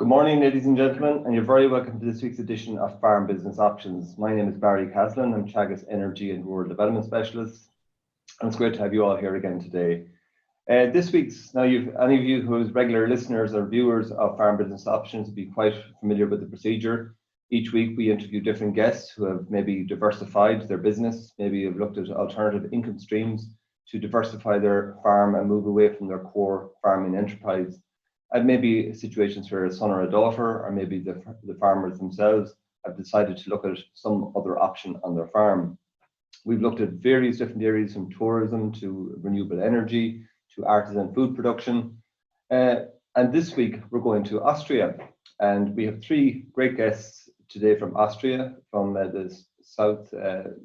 Good morning, ladies and gentlemen, and you're very welcome to this week's edition of Farm Business Options. My name is Barry Caslin. I'm Teagasc Energy and Rural Development Specialist, and it's great to have you all here again today. This week's, now any of you who's regular listeners or viewers of Farm Business Options will be quite familiar with the procedure. Each week we interview different guests who have maybe diversified their business, maybe have looked at alternative income streams to diversify their farm and move away from their core farming enterprise. And maybe situations where a son or a daughter, or maybe the farmers themselves have decided to look at some other option on their farm. We've looked at various different areas from tourism to renewable energy to artisan food production. And this week we're going to Austria, and we have three great guests today from Austria, from the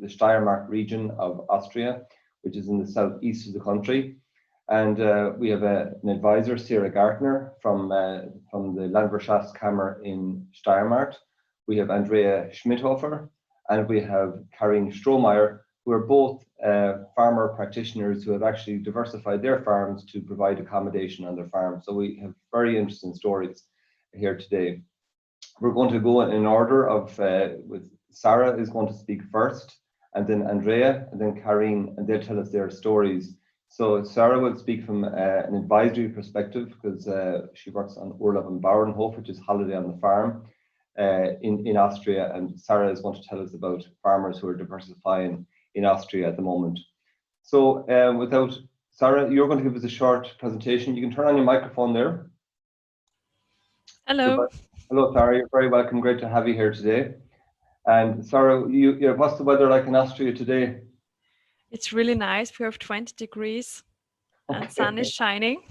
Steiermark region of Austria, which is in the southeast of the country. And we have an advisor, Sarah Gartner, from the Landwirtschaftskammer in Steiermark. We have Andrea Schmidhofer, and we have Karin Strohmeyer, who are both farmer practitioners who have actually diversified their farms to provide accommodation on their farm. So we have very interesting stories here today. We're going to go in order of, with Sarah is going to speak first, and then Andrea, and then Karin, and they'll tell us their stories. So Sarah will speak from an advisory perspective, because she works on Urlaub and Bauernhof, which is holiday on the farm in Austria. And Sarah is going to tell us about farmers who are diversifying in Austria at the moment. So without Sarah, you're going to give us a short presentation. You can turn on your microphone there. Hello. Hello, Sarah. You're very welcome. Great to have you here today. And Sarah, what's the weather like in Austria today? It's really nice. We have 20 degrees and sun is shining.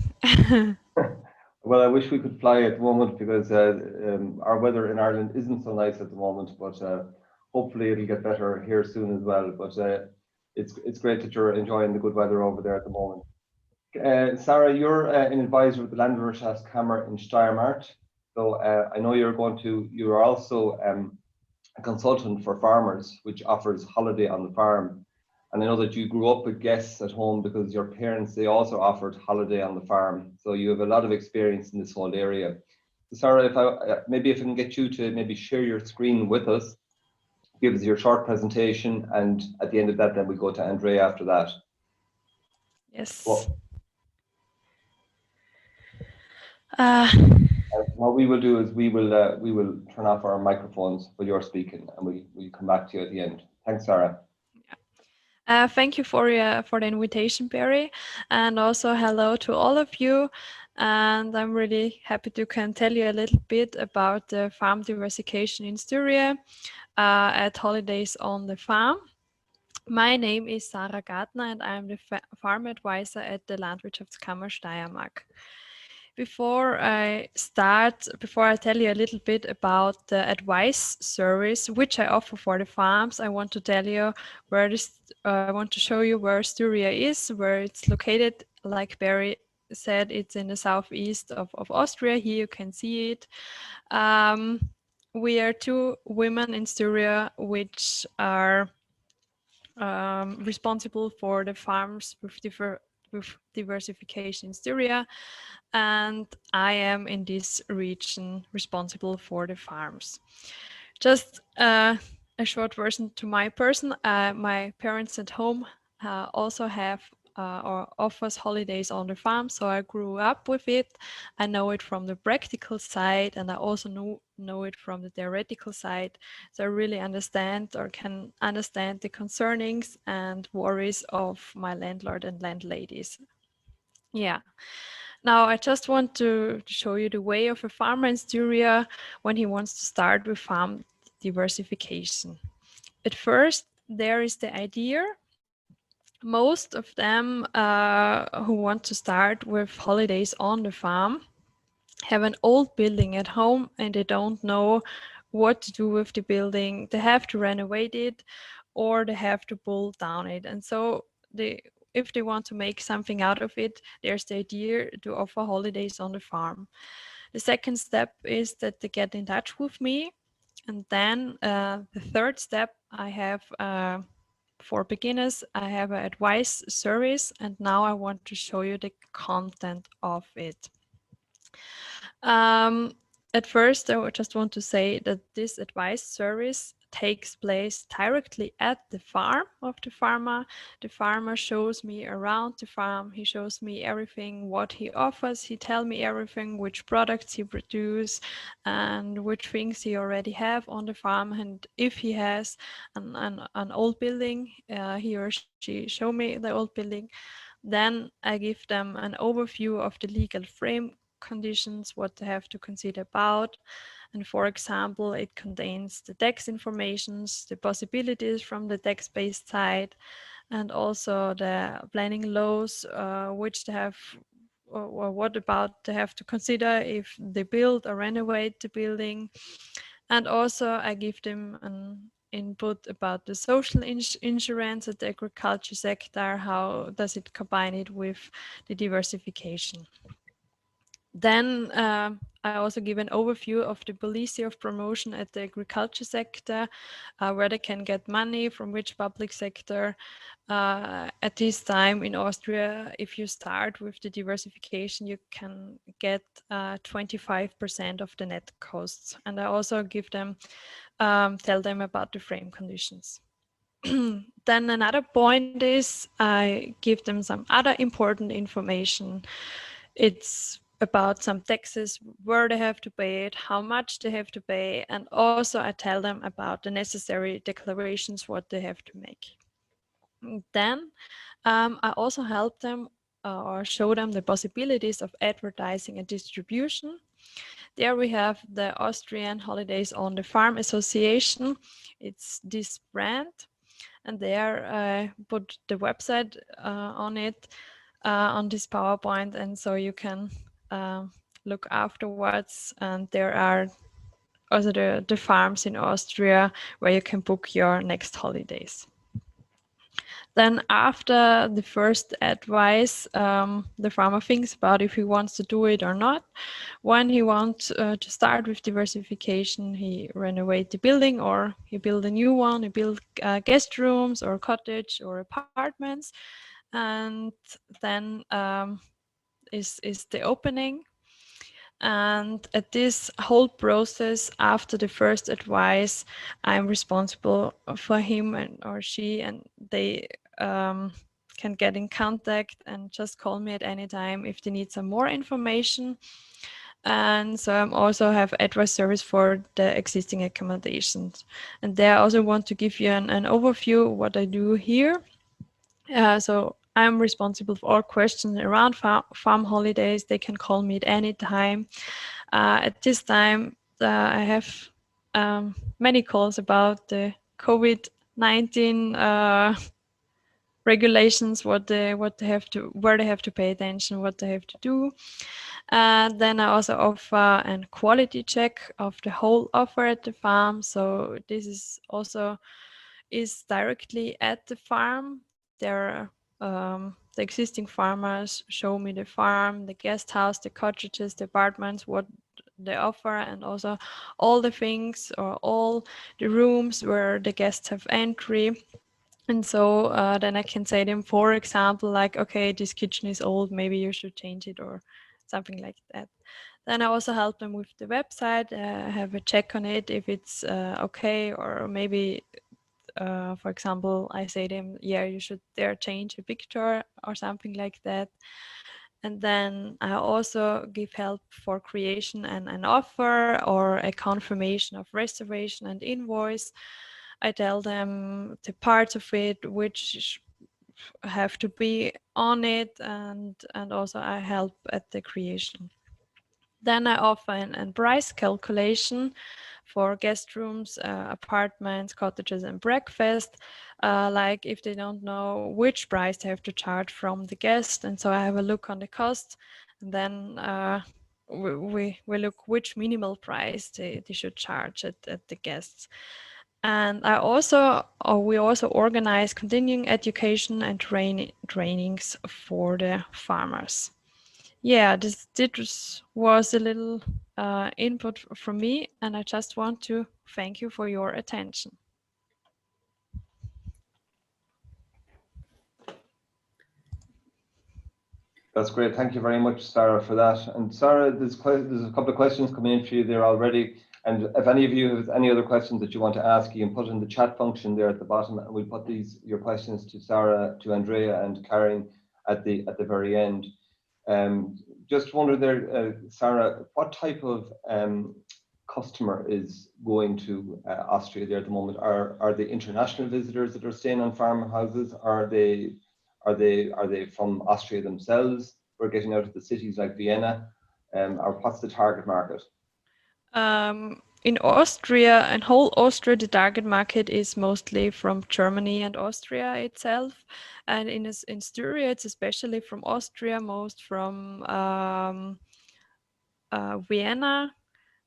Well, I wish we could fly at the moment, because our weather in Ireland isn't so nice at the moment, but hopefully it'll get better here soon as well. But it's great that you're enjoying the good weather over there at the moment. Sarah, you're an advisor with the Landwirtschaftskammer in Steiermark. So I know you're also a consultant for farmers, which offers holiday on the farm. And I know that you grew up with guests at home because your parents, they also offered holiday on the farm. So you have a lot of experience in this whole area. So Sarah, if I can get you to maybe share your screen with us, give us your short presentation, and at the end of that, then we go to Andrea after that. Yes. What we will do is we will turn off our microphones while you're speaking, and we'll come back to you at the end. Thanks, Sarah. Thank you for the invitation, Barry, and also hello to all of you. And I'm really happy to tell you a little bit about the farm diversification in Styria at Holidays on the Farm. My name is Sarah Gartner, and I'm the farm advisor at the Landwirtschaftskammer Steiermark. Before I tell you a little bit about the advice service which I offer for the farms, I want to tell you I want to show you where Styria is, where it's located. Like Barry said, it's in the southeast of Austria. Here you can see it. We are two women in Styria which are responsible for the farms with diversification in Styria, and I am in this region responsible for the farms. Just a short version to my person. My parents at home also have or offers holidays on the farm, so I grew up with it. I know it from the practical side, and I also know it from the theoretical side. So I really understand or can understand the concernings and worries of my landlord and landladies. Yeah. Now I just want to show you the way of a farmer in Styria when he wants to start with farm diversification. At first, there is the idea. Most of them who want to start with holidays on the farm have an old building at home and they don't know what to do with the building. They have to renovate it or they have to pull down it. And so if they want to make something out of it, there's the idea to offer holidays on the farm. The second step is that they get in touch with me. And then the third step I have for beginners, I have an advice service, and now I want to show you the content of it. at first, I just want to say that this advice service takes place directly at the farm of the farmer. The farmer shows me around the farm. He shows me everything, what he offers. He tells me everything, which products he produce and which things he already have on the farm. And if he has an old building, he or she show me the old building. Then I give them an overview of the legal frame conditions, what they have to consider about. And for example, it contains the tax informations, the possibilities from the tax-based side, and also the planning laws, which they have, or what about they have to consider if they build or renovate the building. And also I give them an input about the social insurance at the agriculture sector, how does it combine it with the diversification. Then I also give an overview of the policy of promotion at the agriculture sector, where they can get money from which public sector. At this time in Austria, if you start with the diversification, you can get 25% of the net costs. And I also give them, tell them about the frame conditions. Then another point is I give them some other important information. It's about some taxes, where they have to pay it, how much they have to pay, and also I tell them about the necessary declarations, what they have to make. Then I also help them or show them the possibilities of advertising and distribution. There we have the Austrian Holidays on the Farm Association. It's this brand, and there I put the website on it, on this PowerPoint, and so you can look afterwards. And there are also the farms in Austria where you can book your next holidays. Then after the first advice, the farmer thinks about if he wants to do it or not. When he wants to start with diversification, he renovate the building or he build a new one, he build guest rooms or cottage or apartments. And then is the opening. And at this whole process, after the first advice, I'm responsible for him and or she, and they can get in contact and just call me at any time if they need some more information. And so I also have advice service for the existing accommodations. And there I also want to give you an overview of what I do here. So I'm responsible for all questions around farm holidays. They can call me at any time. At this time, I have many calls about the COVID-19 regulations, what they have to, where they have to pay attention, what they have to do. Then I also offer a quality check of the whole offer at the farm. So this is also directly at the farm. There the existing farmers show me the farm, the guest house, the cottages, the apartments, what they offer, and also all the things or all the rooms where the guests have entry. And so then I can say to them, for example, like, okay, this kitchen is old, maybe you should change it or something like that. Then I also help them with the website, have a check on it if it's okay, or maybe for example, I say to them, yeah, you should there change a picture or something like that. And then I also give help for creation and an offer or a confirmation of reservation and invoice. I tell them the parts of it which have to be on it, and also I help at the creation. Then I offer a price calculation for guest rooms, apartments, cottages, and breakfast. Like if they don't know which price they have to charge from the guest, and so I have a look on the cost, and then we look which minimal price they should charge at the guests. And we also organize continuing education and trainings for the farmers. Yeah, this was a little input from me, and I just want to thank you for your attention. That's great. Thank you very much, Sarah, for that. And Sarah, there's a couple of questions coming in for you there already. And if any of you have any other questions that you want to ask, you can put in the chat function there at the bottom, and we'll put your questions to Sarah, to Andrea, and Karen at the very end. Just wonder there, Sarah, what type of customer is going to Austria there at the moment? Are they international visitors that are staying on farmhouses? Are they from Austria themselves? We're getting out of the cities like Vienna, or what's the target market? In Austria and whole Austria, the target market is mostly from Germany and Austria itself, and in Styria, it's especially from Austria, most from Vienna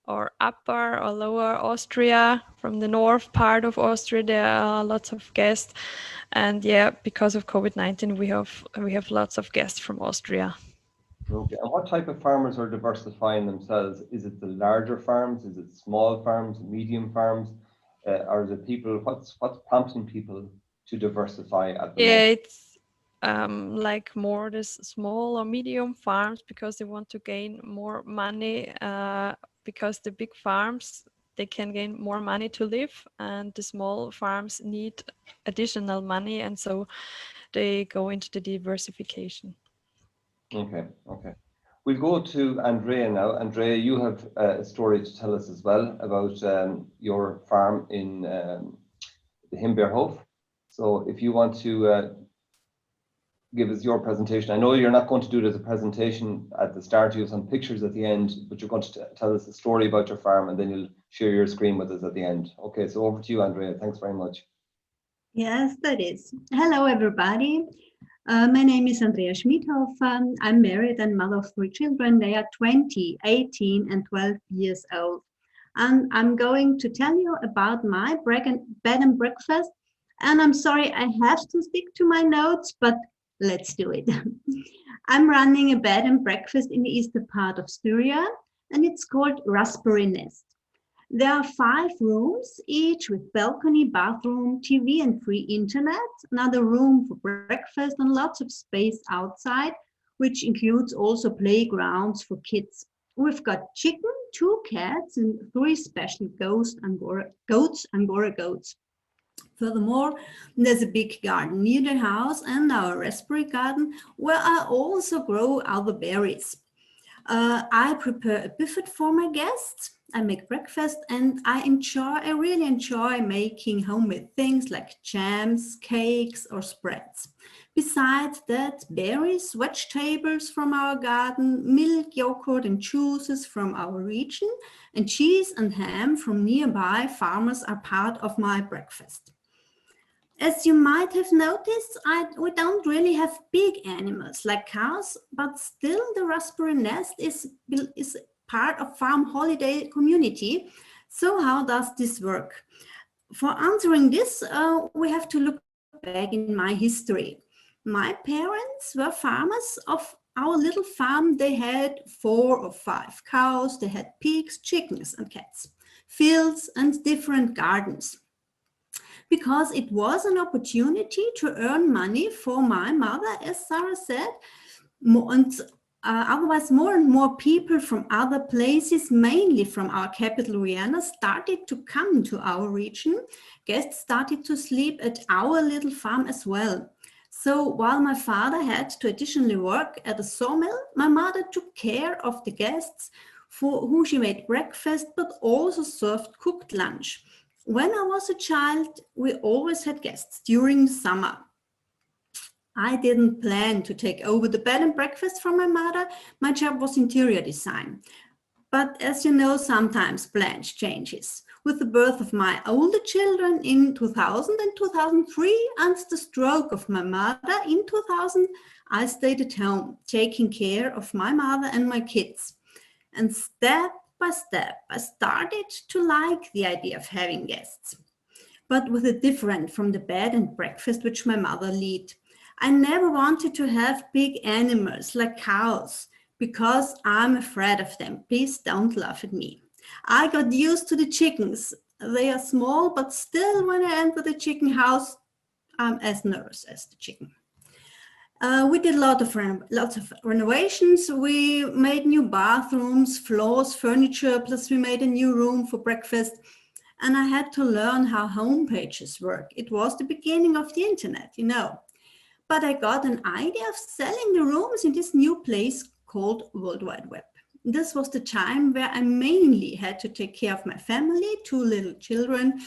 or upper or lower Austria. From the north part of Austria, there are lots of guests, and yeah, because of COVID-19, we have lots of guests from Austria. Okay, and what type of farmers are diversifying themselves? Is it the larger farms? Is it small farms, medium farms? Or is it people? What's prompting people to diversify at the moment? Yeah, it's like more this small or medium farms because they want to gain more money. Because the big farms, they can gain more money to live, and the small farms need additional money, and so they go into the diversification. Okay. We'll go to Andrea now. Andrea, you have a story to tell us as well about your farm in the Himbeerhof. So if you want to give us your presentation. I know you're not going to do it as a presentation at the start, you have some pictures at the end, but you're going to tell us a story about your farm, and then you'll share your screen with us at the end. Okay, so over to you, Andrea. Thanks very much. Yes, that is. Hello, everybody. My name is Andrea Schmidhofer. I'm married and mother of 3 children. They are 20, 18, and 12 years old. And I'm going to tell you about my bed and breakfast. And I'm sorry, I have to stick to my notes, but let's do it. I'm running a bed and breakfast in the eastern part of Styria, and it's called Raspberry Nest. There are 5 rooms, each with balcony, bathroom, TV, and free internet, another room for breakfast, and lots of space outside, which includes also playgrounds for kids. We've got chicken, 2 cats, and 3 special goats, Angora goats. Furthermore, there's a big garden near the house and our raspberry garden, where I also grow other berries. I prepare a buffet for my guests. I make breakfast, and I really enjoy making homemade things like jams, cakes, or spreads. Besides that, berries, vegetables from our garden, milk, yogurt, and juices from our region, and cheese and ham from nearby farmers are part of my breakfast. As you might have noticed, we don't really have big animals like cows, but still the Raspberry Nest is part of farm holiday community. So how does this work? For answering this, we have to look back in my history. My parents were farmers of our little farm. They had 4 or 5 cows, they had pigs, chickens, and cats, fields, and different gardens. Because it was an opportunity to earn money for my mother, as Sarah said, otherwise more and more people from other places, mainly from our capital Vienna, started to come to our region. Guests started to sleep at our little farm as well. So while my father had to additionally work at a sawmill, my mother took care of the guests, for whom she made breakfast, but also served cooked lunch. When I was a child, we always had guests during the summer. I didn't plan to take over the bed and breakfast from my mother. My job was interior design. But as you know, sometimes plans changes. With the birth of my older children in 2000 and 2003 and the stroke of my mother in 2000, I stayed at home, taking care of my mother and my kids. And step by step, I started to like the idea of having guests, but with a different from the bed and breakfast which my mother led. I never wanted to have big animals like cows because I'm afraid of them. Please don't laugh at me. I got used to the chickens. They are small, but still when I enter the chicken house, I'm as nervous as the chicken. We did lots of renovations. We made new bathrooms, floors, furniture, plus we made a new room for breakfast. And I had to learn how home pages work. It was the beginning of the internet, you know. But I got an idea of selling the rooms in this new place called World Wide Web. This was the time where I mainly had to take care of my family, 2 little children,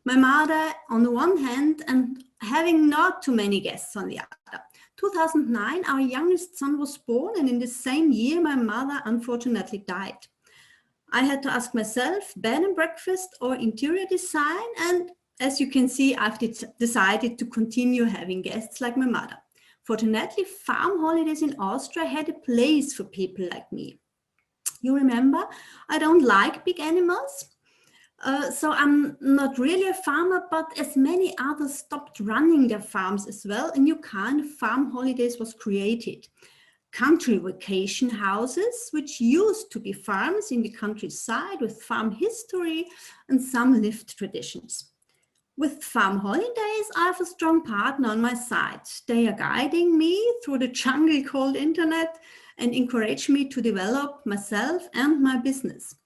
my mother on the one hand, and having not too many guests on the other. 2009, our youngest son was born, and in the same year, my mother unfortunately died. I had to ask myself, bed and breakfast or interior design? And as you can see, I've decided to continue having guests like my mother. Fortunately, farm holidays in Austria had a place for people like me. You remember, I don't like big animals. So I'm not really a farmer, but as many others stopped running their farms as well, a new kind of farm holidays was created. Country vacation houses, which used to be farms in the countryside with farm history and some lived traditions. With farm holidays, I have a strong partner on my side. They are guiding me through the jungle called internet and encourage me to develop myself and my business.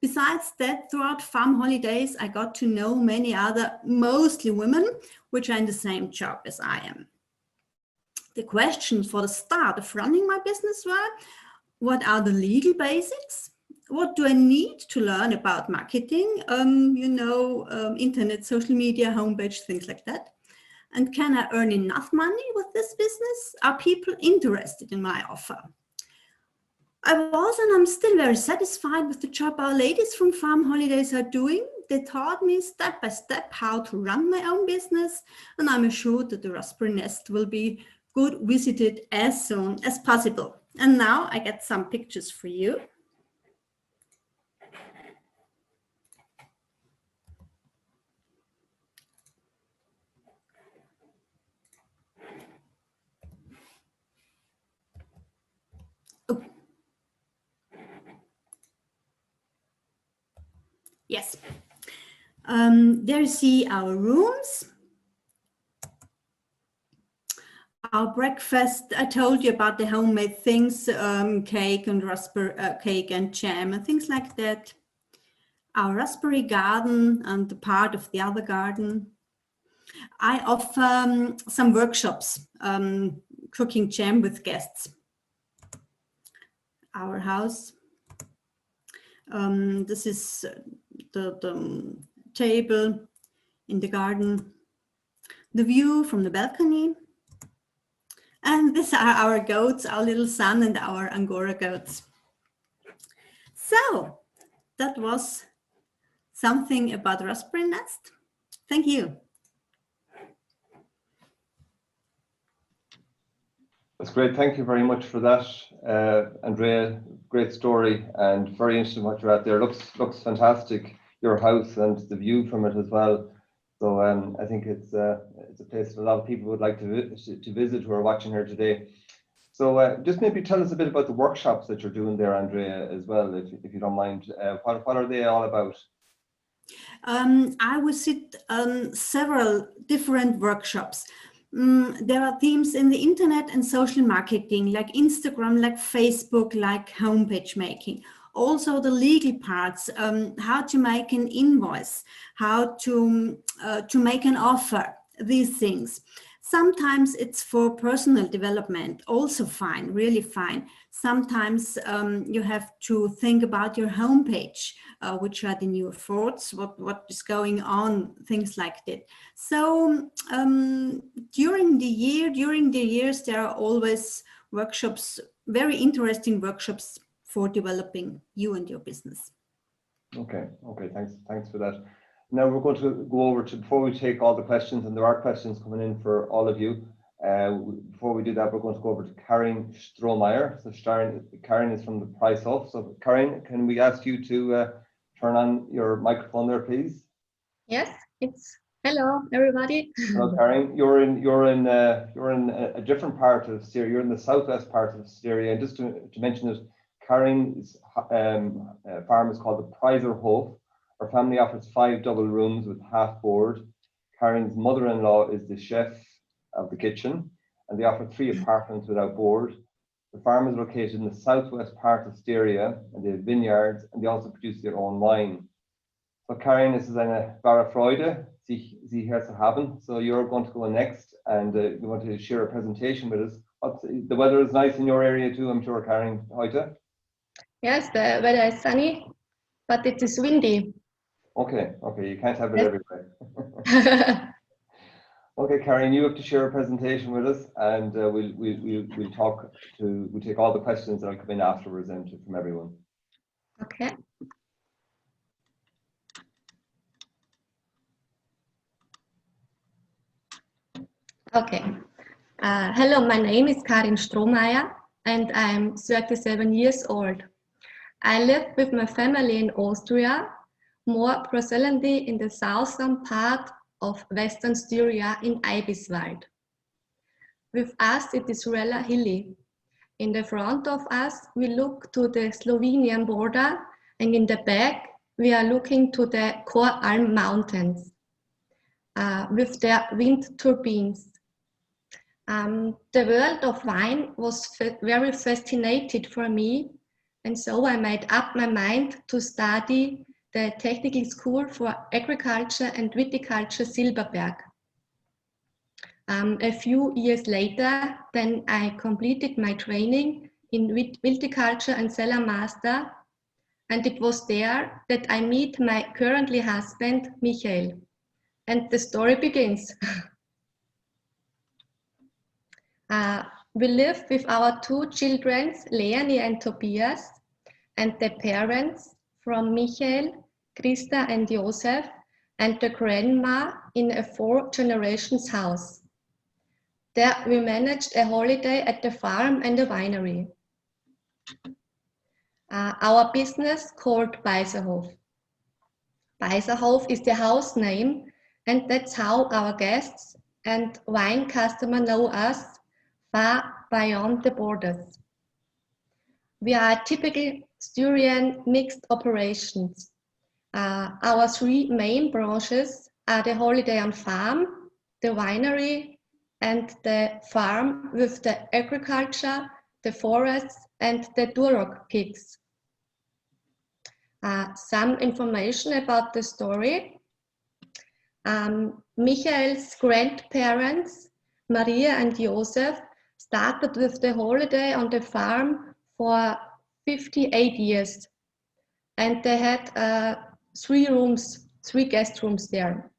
Besides that, throughout farm holidays, I got to know many other, mostly women, which are in the same job as I am. The questions for the start of running my business were, what are the legal basics? What do I need to learn about marketing? Internet, social media, homepage, things like that. And can I earn enough money with this business? Are people interested in my offer? I was and I'm still very satisfied with the job our ladies from Farm Holidays are doing. They taught me step by step how to run my own business, and I'm assured that the raspberry nest will be good visited as soon as possible. And now I get some pictures for you. Oh. Yes. There you see our rooms. Our breakfast, I told you about the homemade things, cake and raspberry cake and jam and things like that. Our raspberry garden and the part of the other garden. I offer some workshops, cooking jam with guests. Our house. This is the table in the garden. The view from the balcony. And these are our goats, our little son and our Angora goats. So that was something about the raspberry nest. Thank you. That's great. Thank you very much for that, Andrea. Great story and very interesting what you're at there. Looks fantastic, your house and the view from it as well. So I think it's a place a lot of people would like to visit who are watching here today. So just maybe tell us a bit about the workshops that you're doing there, Andrea, as well, if you don't mind. What are they all about? I will sit several different workshops. There are themes in the internet and social marketing, like Instagram, like Facebook, like homepage making. Also the legal parts, how to make an invoice, how to make an offer, these things. Sometimes it's for personal development, also fine, really fine. Sometimes you have to think about your homepage, which are the new thoughts, what is going on, things like that. So during the years, there are always workshops, very interesting workshops for developing you and your business. Okay, thanks for that. Now we're going to go over to, before we take all the questions, and there are questions coming in for all of you. Before we do that, we're going to go over to Karin Strohmeyer. So Karin is from the Price Off. So Karin, can we ask you to turn on your microphone there, please? Yes, it's hello everybody. Hello, Karin. You're in a different part of Styria. You're in the southwest part of Styria. And just to mention it, Karin's farm is called the Preiserhof. Her family offers 5 double rooms with half board. Karin's mother-in-law is the chef of the kitchen, and they offer 3 apartments without board. The farm is located in the southwest part of Styria, and they have vineyards, and they also produce their own wine. So Karin, es ist eine wahre Freude, Sie hier zu haben. So you're going to go next, and you want to share a presentation with us. The weather is nice in your area too, I'm sure, Karin, heute? Yes, the weather is sunny, but it is windy. Okay, you can't have it everywhere. Okay, Karin, you have to share a presentation with us, and we'll take all the questions that will come in afterwards and from everyone. Okay. Okay. Hello, my name is Karin Strohmeier, and I'm 37 years old. I live with my family in Austria, more precisely in the southern part of Western Styria in Eibiswald. With us, it is rather hilly. In the front of us, we look to the Slovenian border, and in the back, we are looking to the Koralm Mountains with their wind turbines. The world of wine was very fascinated for me, and so I made up my mind to study the Technical School for Agriculture and Viticulture Silberberg. A few years later, then I completed my training in viticulture and cellar master, and it was there that I meet my currently husband, Michael, and the story begins. We live with our 2 children, Leonie and Tobias, and the parents from Michael, Christa and Josef, and the grandma in a 4 generations house. There we managed a holiday at the farm and the winery. Our business called Beiserhof. Beiserhof is the house name, and that's how our guests and wine customers know us far beyond the borders. We are a typical Styrian mixed operations. Our 3 main branches are the holiday on farm, the winery, and the farm with the agriculture, the forests, and the Duroc pigs. Some information about the story. Michael's grandparents, Maria and Josef, started with the holiday on the farm for 58 years. And they had 3 guest rooms there.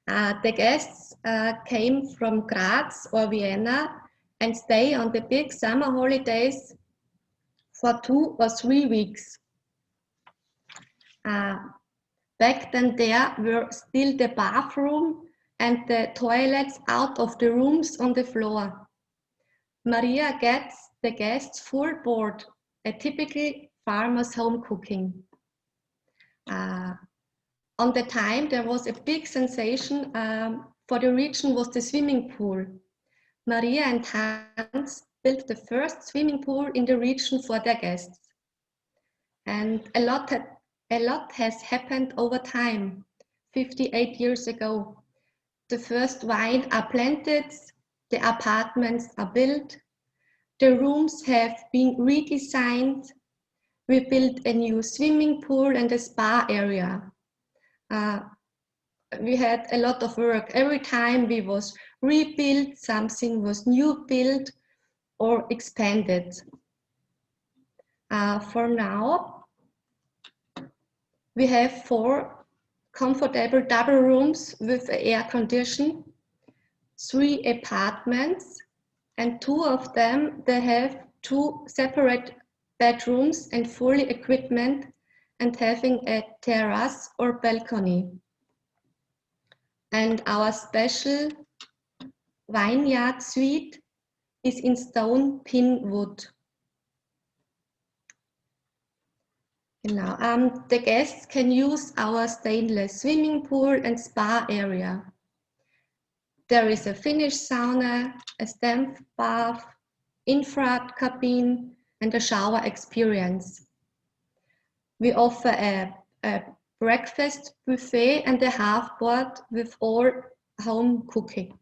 The guests came from Graz or Vienna and stay on the big summer holidays for 2 or 3 weeks. Back then there were still the bathroom and the toilets out of the rooms on the floor. Maria gets the guests full board, a typical farmer's home cooking. On the time there was a big sensation for the region was the swimming pool. Maria and Hans built the first swimming pool in the region for their guests. And a lot has happened over time, 58 years ago. The first wines are planted, the apartments are built, the rooms have been redesigned, we built a new swimming pool and a spa area. We had a lot of work. Every time we was rebuilt, something was new built or expanded. For now, we have 4 comfortable double rooms with air condition, 3 apartments, and 2 of them, they have 2 separate bedrooms and fully equipment and having a terrace or balcony. And our special vineyard suite is in stone pin wood. The guests can use our stainless swimming pool and spa area. There is a Finnish sauna, a steam bath, infrared cabin, and a shower experience. We offer a breakfast buffet and a half board with all home cooking.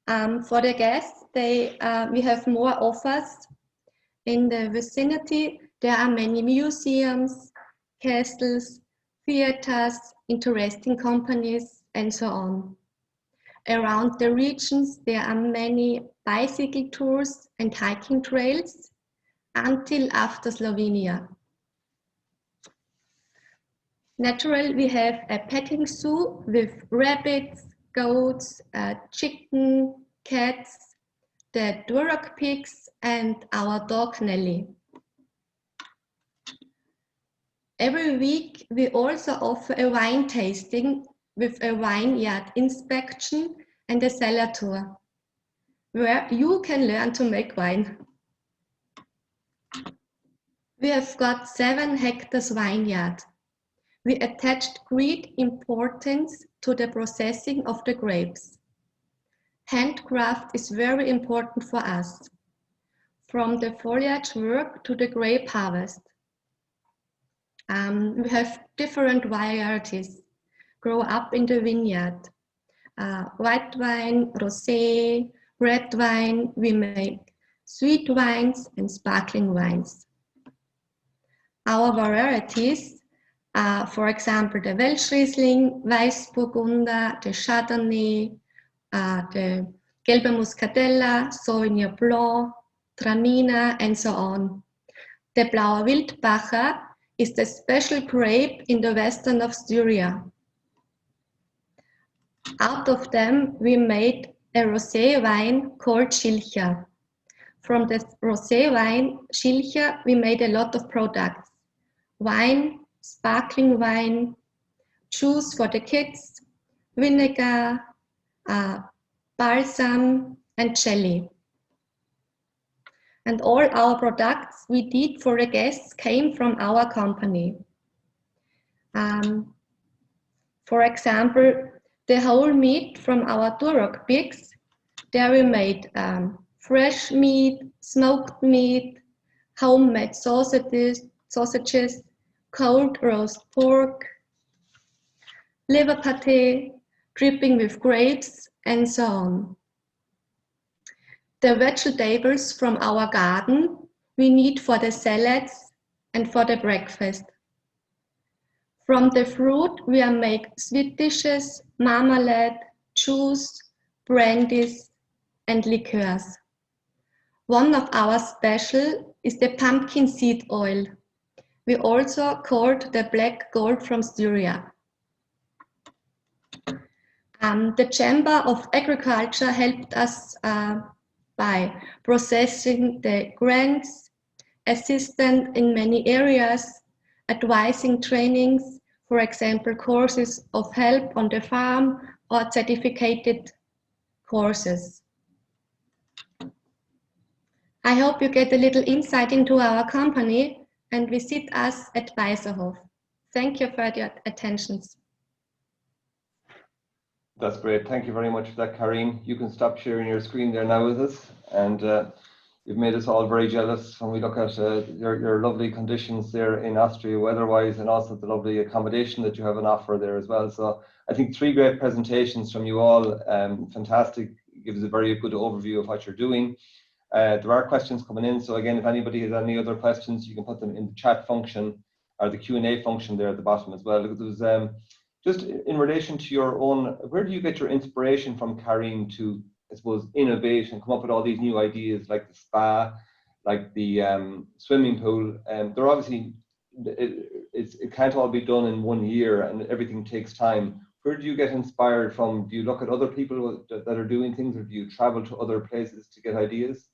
For the guests, we have more offers. In the vicinity, there are many museums, castles, theaters, interesting companies, and so on. Around the regions, there are many bicycle tours and hiking trails until after Slovenia. Naturally, we have a petting zoo with rabbits, goats, chicken, cats, the Duroc pigs, and our dog Nelly. Every week, we also offer a wine tasting with a vineyard inspection and a cellar tour, where you can learn to make wine. We have got 7 hectares vineyard. We attached great importance to the processing of the grapes. Handcraft is very important for us, from the foliage work to the grape harvest. We have different varieties grow up in the vineyard. White wine, rosé, red wine, we make sweet wines and sparkling wines. Our varieties are, for example, the Welsch Riesling, Weißburgunder, the Chardonnay, the Gelbe Muscatella, Sauvignon Blanc, Traminer, and so on. The Blauer Wildbacher is the special grape in the western of Styria. Out of them, we made a rosé wine called Schilcher. From the rosé wine, Schilcher, we made a lot of products. Wine, sparkling wine, juice for the kids, vinegar, balsam, and jelly. And all our products we did for the guests came from our company. For example, the whole meat from our Duroc pigs, there we made fresh meat, smoked meat, homemade sausages, cold roast pork, liver pate, dripping with grapes, and so on. The vegetables from our garden we need for the salads and for the breakfast. From the fruit we make sweet dishes, marmalade, juice, brandies, and liqueurs. One of our special is the pumpkin seed oil. We also called the black gold from Styria. The Chamber of Agriculture helped us by processing the grants, assistant in many areas, advising trainings, for example, courses of help on the farm or certificated courses. I hope you get a little insight into our company and visit us at Weiserhof. Thank you for your attention. That's great. Thank you very much for that, Karim. You can stop sharing your screen there now with us. And you've made us all very jealous when we look at your lovely conditions there in Austria weather-wise, and also the lovely accommodation that you have on offer there as well. So I think 3 great presentations from you all. Fantastic. Gives a very good overview of what you're doing. There are questions coming in. So again, if anybody has any other questions, you can put them in the chat function or the Q&A function there at the bottom as well. There was, just in relation to your own, where do you get your inspiration from, Karim, to, I suppose, innovate and come up with all these new ideas like the spa, like the swimming pool? They're obviously, it can't all be done in 1 year and everything takes time. Where do you get inspired from? Do you look at other people that are doing things, or do you travel to other places to get ideas?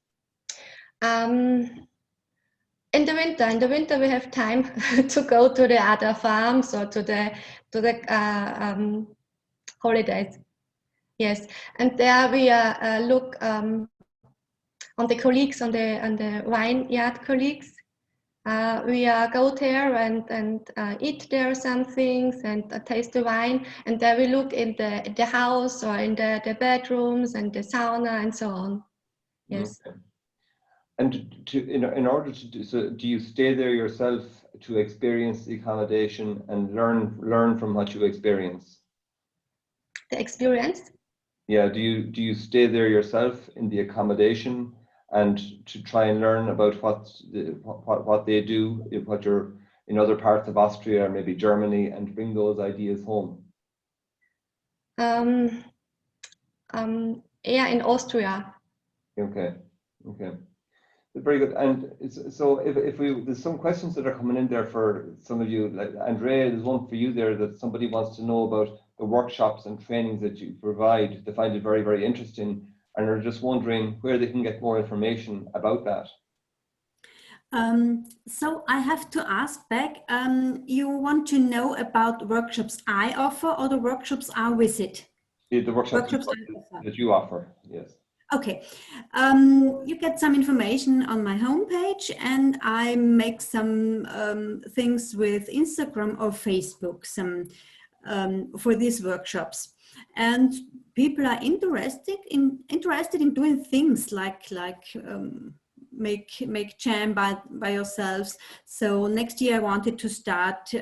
In the winter we have time to go to the other farms or to the holidays. Yes, and there we look on the colleagues, on the vineyard colleagues. We go there and eat there some things and taste the wine, and there we look in the house or in the bedrooms and the sauna and so on. Yes. Okay. And in order to do so, do you stay there yourself to experience the accommodation and learn from what you experience? The experience? Yeah, do you stay there yourself in the accommodation and to try and learn about what they do, what you're in other parts of Austria or maybe Germany, and bring those ideas home? Yeah, in Austria. Okay, okay. Very good. And so if there's some questions that are coming in there for some of you, like Andrea, there's one for you there that somebody wants to know about the workshops and trainings that you provide. They find it very, very interesting and are just wondering where they can get more information about that. So I have to ask back, you want to know about workshops I offer or the workshops I visit? The workshops Workshops I offer. that you offer, yes. Okay, you get some information on my homepage, and I make some things with Instagram or Facebook, some for these workshops. And people are interested in doing things like make jam by yourselves. So next year I wanted to start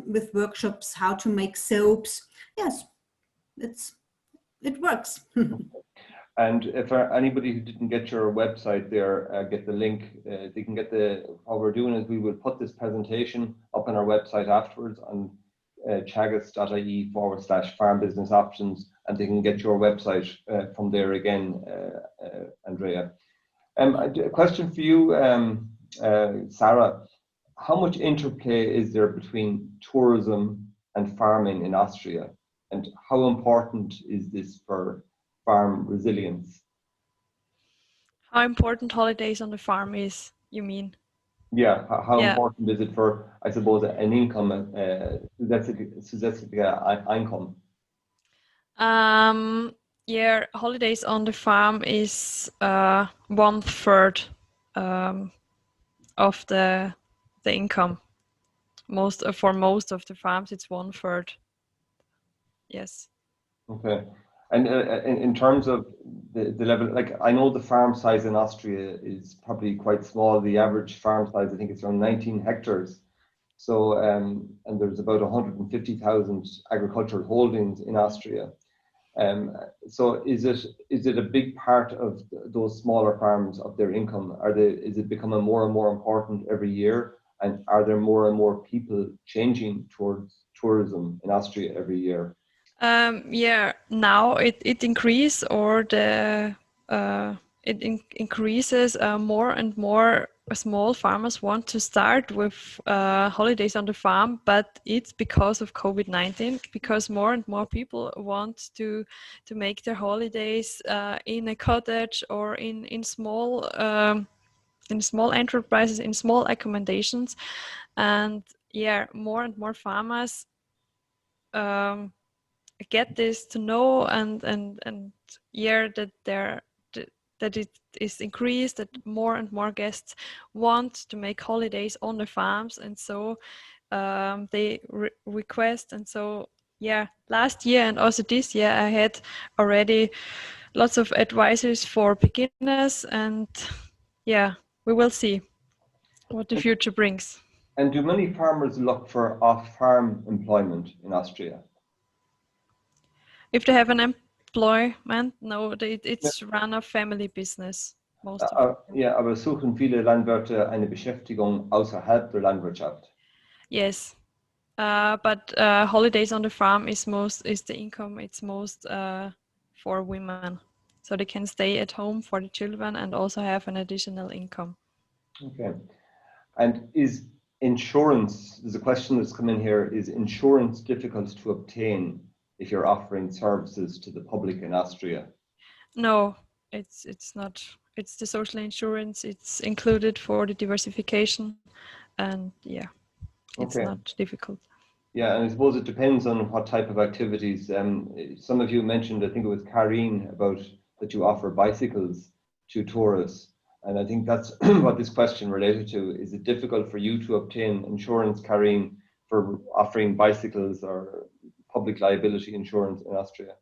with workshops how to make soaps. Yes, it works. And if anybody who didn't get your website there, get the link. They can get what we're doing is we will put this presentation up on our website afterwards on teagasc.ie/farm business options, and they can get your website from there again, Andrea. A question for you, Sarah. How much interplay is there between tourism and farming in Austria? And how important is this for farm resilience? How important holidays on the farm is, you mean? Yeah, how Yeah. important is it for, I suppose, an income, zusätzliche Einkommen? Yeah, holidays on the farm is 1/3 of the income. For most of the farms, it's 1/3. Yes. Okay. And in terms of the level, like I know the farm size in Austria is probably quite small. The average farm size, I think it's around 19 hectares. So, and there's about 150,000 agricultural holdings in Austria. So is it a big part of those smaller farms of their income? Is it becoming more and more important every year? And are there more and more people changing towards tourism in Austria every year? Yeah, now it increases, or increases more and more. Small farmers want to start with holidays on the farm, but it's because of COVID-19, because more and more people want to make their holidays in a cottage or in small enterprises, in small accommodations. And yeah, more and more farmers get this to know, and yeah, that it is increased, that more and more guests want to make holidays on the farms, and so they request. And so yeah, last year and also this year I had already lots of advices for beginners, and yeah, we will see what the future brings. And do many farmers look for off-farm employment in Austria? If they have an employment, no, it's run a family business. Most of it. Ja, aber suchen viele Landwirte eine Beschäftigung außerhalb der Landwirtschaft? Yes, but holidays on the farm is the income. It's most for women, so they can stay at home for the children and also have an additional income. Okay. And is insurance, there's a question that's come in here, is insurance difficult to obtain if you're offering services to the public in Austria? No, it's not. It's the social insurance. It's included for the diversification, and yeah, it's not difficult. Yeah, and I suppose it depends on what type of activities. Some of you mentioned, I think it was Karine, about that you offer bicycles to tourists. And I think that's what this question related to. Is it difficult for you to obtain insurance, Karine, for offering bicycles or public liability insurance in Austria?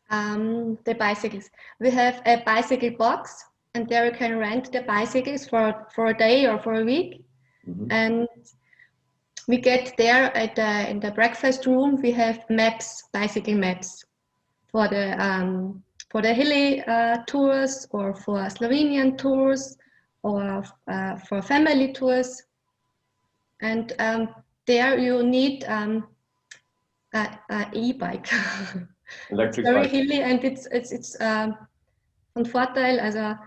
The bicycles. We have a bicycle box, and there you can rent the bicycles for a day or for a week. Mm-hmm. And we get there in the breakfast room, we have maps, bicycle maps. for the hilly tours, or for Slovenian tours, or for family tours. And there you need a e-bike. It's very hilly, and it's von Vorteil, also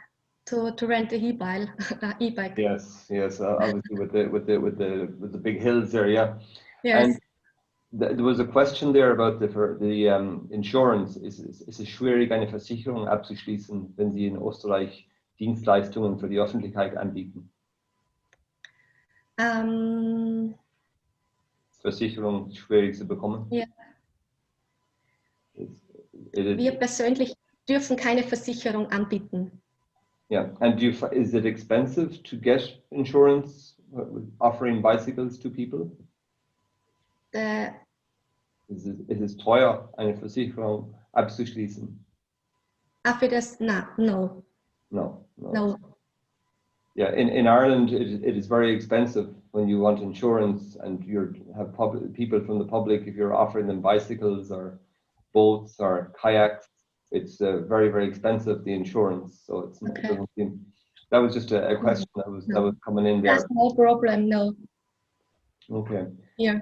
to rent a e-bike. Yes, yes, obviously with the big hills there, yeah. Yes. And there was a question there about the insurance. Ist es schwierig, eine Versicherung abzuschließen, wenn Sie in Österreich Dienstleistungen für die Öffentlichkeit anbieten? Versicherung schwierig zu bekommen? Ja. Wir Wir persönlich dürfen keine Versicherung anbieten. Yeah, and is it expensive to get insurance offering bicycles to people? Ist es teuer, eine Versicherung abzuschließen? Für das, no. No. Yeah, in Ireland, it is very expensive when you want insurance and you have people from the public, if you're offering them bicycles or boats or kayaks, it's very, very expensive, the insurance. So it doesn't seem, that was just a question that was coming in there. That's no problem, no. Okay. Yeah.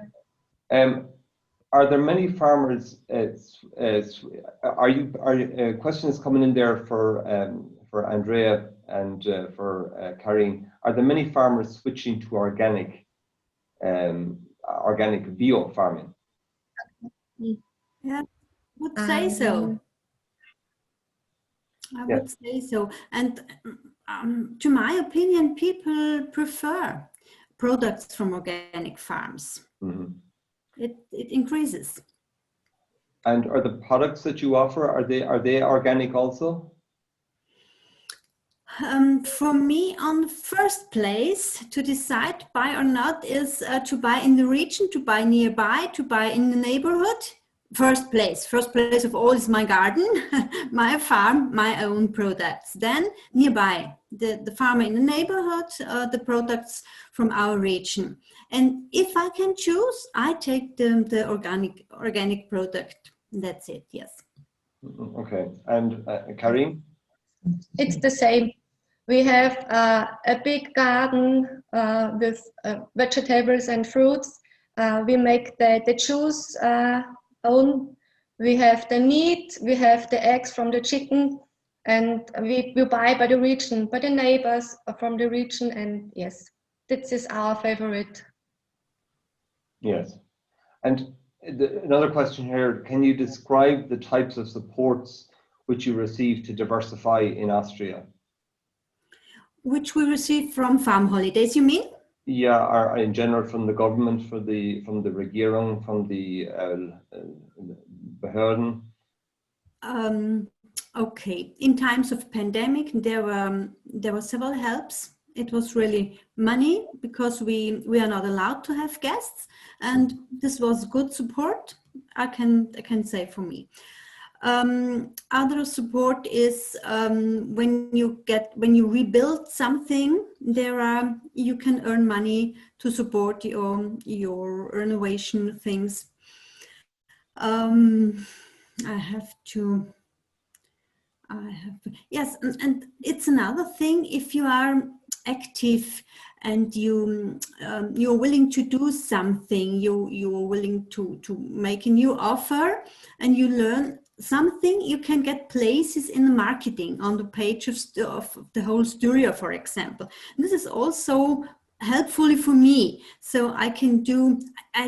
Are there many farmers? Question is coming in there for Andrea and for Karin. Are there many farmers switching to organic bio farming? Yeah, I would say so. I would say so. And to my opinion, people prefer products from organic farms. Mm-hmm. It increases. And are the products that you offer, are they organic also? For me, on the first place to decide buy or not is to buy in the region, to buy nearby, to buy in the neighborhood. First place of all is my garden, my farm, my own products. Then nearby, the farmer in the neighborhood, the products from our region. And if I can choose, I take the organic product. That's it, yes. Okay, and Karin? It's the same. We have a big garden with vegetables and fruits. We make the juice own. We have the meat, we have the eggs from the chicken, and we buy by the region, by the neighbors from the region, and yes, this is our favorite. Yes. And another question here, can you describe the types of supports which you receive to diversify in Austria? Which we receive from farm holidays, you mean? Yeah, or in general from the government, from the Regierung, from the Behörden. Okay, in times of pandemic, there were several helps. It was really money because we are not allowed to have guests, and this was good support. I can say for me. Other support is when you rebuild something, you can earn money to support your renovation things. Yes, and it's another thing if you are active and you're willing to do something, you're willing to make a new offer, and you learn something, you can get places in the marketing on the page of the whole studio, for example. This is also helpful for me, so I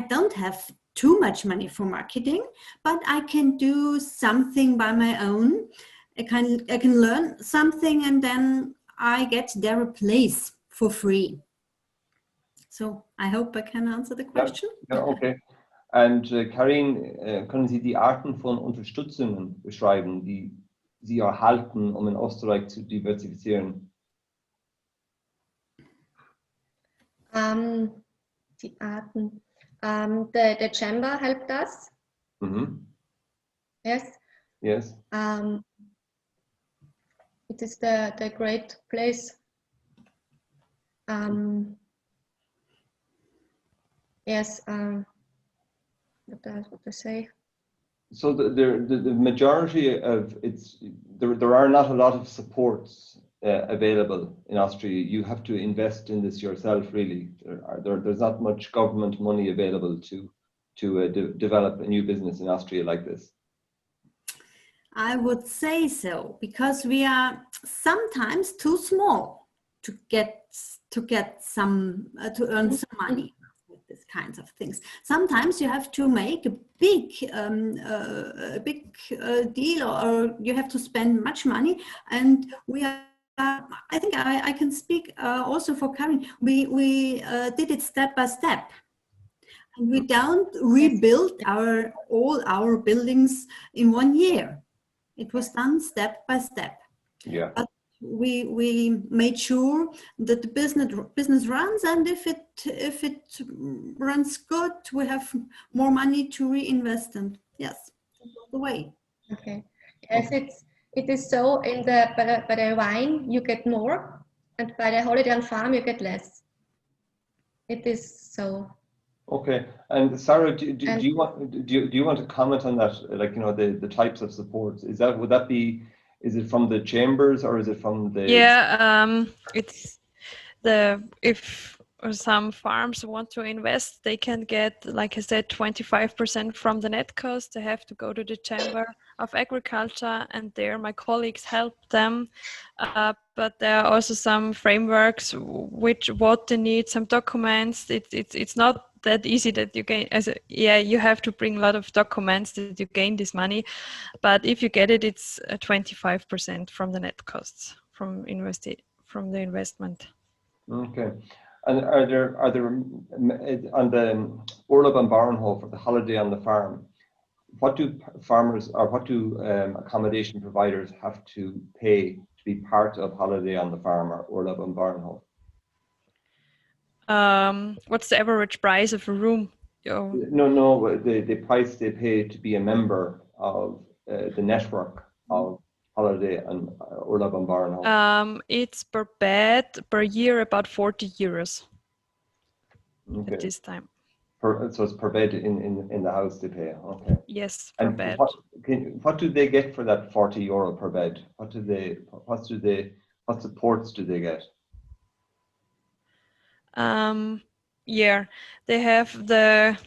don't have too much money for marketing, but I can do something by my own. I can learn something, and then I get there a place for free. So I hope I can answer the question. Yeah, okay. Und Karin, können Sie die Arten von Unterstützungen beschreiben, die Sie erhalten, um in Österreich zu diversifizieren? Die Arten. The chamber helped us. Mm-hmm. Yes. Yes. It is the great place. Yes. What to say? So the majority of there are not a lot of supports available in Austria. You have to invest in this yourself, really. There's not much government money available to develop a new business in Austria like this. I would say so, because we are sometimes too small to get some to earn some money with these kinds of things. Sometimes you have to make a big deal, or you have to spend much money, and we are. I think I can speak also for Karin. We did it step by step. And we don't rebuild all our buildings in 1 year. It was done step by step. Yeah. But we made sure that the business runs, and if it runs good, we have more money to reinvest. And yes, that's the way. Okay. Yes, it is so. In by the wine you get more, and by the holiday and farm you get less. It is so. Okay, and Sarah, do you want to comment on that? Like, you know, the types of supports. Is it from the chambers, or is it from the? Yeah, it's if some farms want to invest, they can get, like I said, 25% from the net cost. They have to go to the Chamber of Agriculture, and there my colleagues help them. But there are also some frameworks what they need, some documents. It's not that easy that you gain you have to bring a lot of documents that you gain this money, but if you get it, it's 25% from the net costs from the investment. Okay, and are there on the Urlaub am Bauernhof, or the holiday on the farm? What do farmers, or what do accommodation providers have to pay to be part of holiday on the farm or Urlaub am Bauernhof? What's the average price of a room? No, the price they pay to be a member of the network of holiday and Urlaub am Bauernhof. It's per bed per year about 40 euros Okay. at this time. So it's per bed in the house they pay. Okay. Yes, per bed. What do they get for that 40 euro per bed? What supports do they get? Yeah, they have the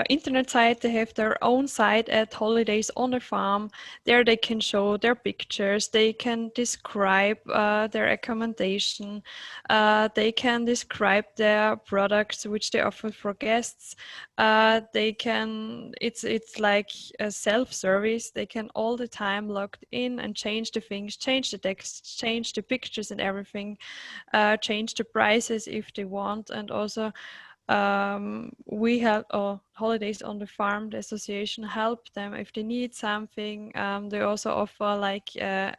internet site, they have their own site at Holidays on the Farm. There they can show their pictures, they can describe their accommodation, they can describe their products which they offer for guests. It's like a self-service. They can all the time log in and change the things, change the text, change the pictures and everything, change the prices if they want. And also we have Holidays on the Farm, the association, help them if they need something. They also offer like a